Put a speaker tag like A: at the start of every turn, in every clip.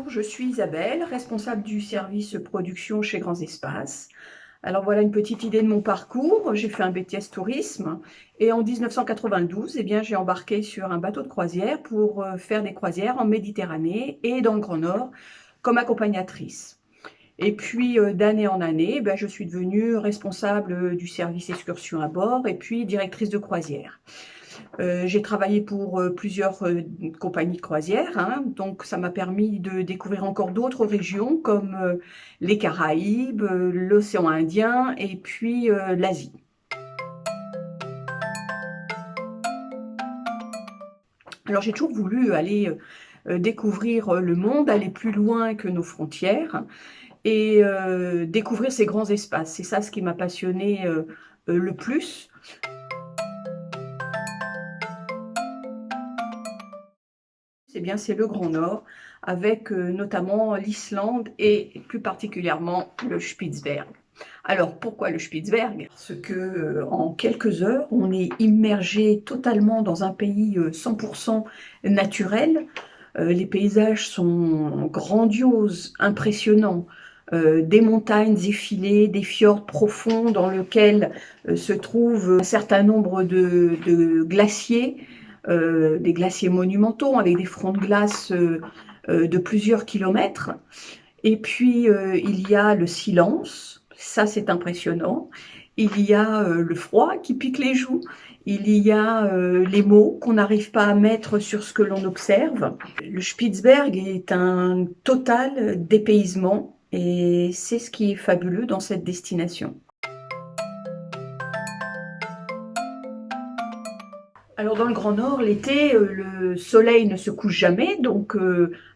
A: je suis Isabelle, responsable du service production chez Grands Espaces. Alors voilà une petite idée de mon parcours. J'ai fait un BTS tourisme et en 1992, eh bien, j'ai embarqué sur un bateau de croisière pour faire des croisières en Méditerranée et dans le Grand Nord comme accompagnatrice. Et puis d'année en année, eh ben, je suis devenue responsable du service excursion à bord et puis directrice de croisière. J'ai travaillé pour plusieurs compagnies de croisière, hein, donc ça m'a permis de découvrir encore d'autres régions comme les Caraïbes, l'océan Indien et puis l'Asie. Alors j'ai toujours voulu aller découvrir le monde, aller plus loin que nos frontières et découvrir ces grands espaces. C'est ça ce qui m'a passionné le plus. Eh bien, c'est le Grand Nord, avec notamment l'Islande et plus particulièrement le Spitzberg. Alors, pourquoi le Spitzberg? Parce que en quelques heures, on est immergé totalement dans un pays 100% naturel. Les paysages sont grandioses, impressionnants. Des montagnes effilées, des fjords profonds dans lesquels se trouvent un certain nombre de glaciers, des glaciers monumentaux avec des fronts de glace de plusieurs kilomètres. Et puis il y a le silence, ça c'est impressionnant. Il y a le froid qui pique les joues. Il y a les mots qu'on n'arrive pas à mettre sur ce que l'on observe. Le Spitzberg est un total dépaysement et c'est ce qui est fabuleux dans cette destination. Alors dans le Grand Nord, l'été, le soleil ne se couche jamais, donc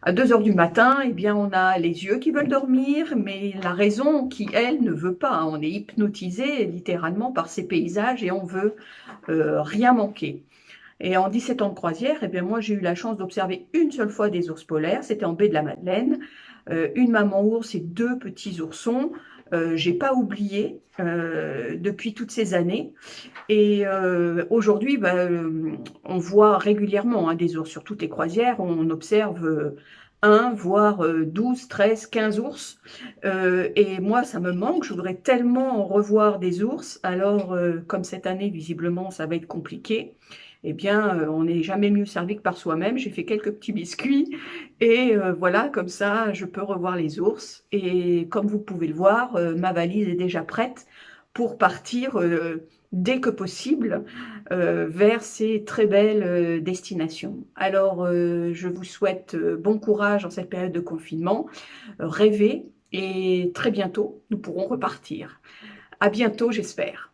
A: à 2 heures du matin, eh bien, on a les yeux qui veulent dormir, mais la raison qui, elle, ne veut pas. On est hypnotisé littéralement par ces paysages et on veut rien manquer. Et en 17 ans de croisière, eh bien, moi j'ai eu la chance d'observer une seule fois des ours polaires, c'était en baie de la Madeleine, une maman ours et 2 petits oursons. J'ai pas oublié depuis toutes ces années. Et aujourd'hui, on voit régulièrement hein, des ours sur toutes les croisières. On observe 1, voire 12, 13, 15 ours. Et moi, ça me manque. Je voudrais tellement revoir des ours. Alors, comme cette année, visiblement, ça va être compliqué. Eh bien, on n'est jamais mieux servi que par soi-même. J'ai fait quelques petits biscuits et voilà, comme ça, je peux revoir les ours. Et comme vous pouvez le voir, ma valise est déjà prête pour partir dès que possible vers ces très belles destinations. Alors, je vous souhaite bon courage en cette période de confinement. Rêvez et très bientôt, nous pourrons repartir. À bientôt, j'espère.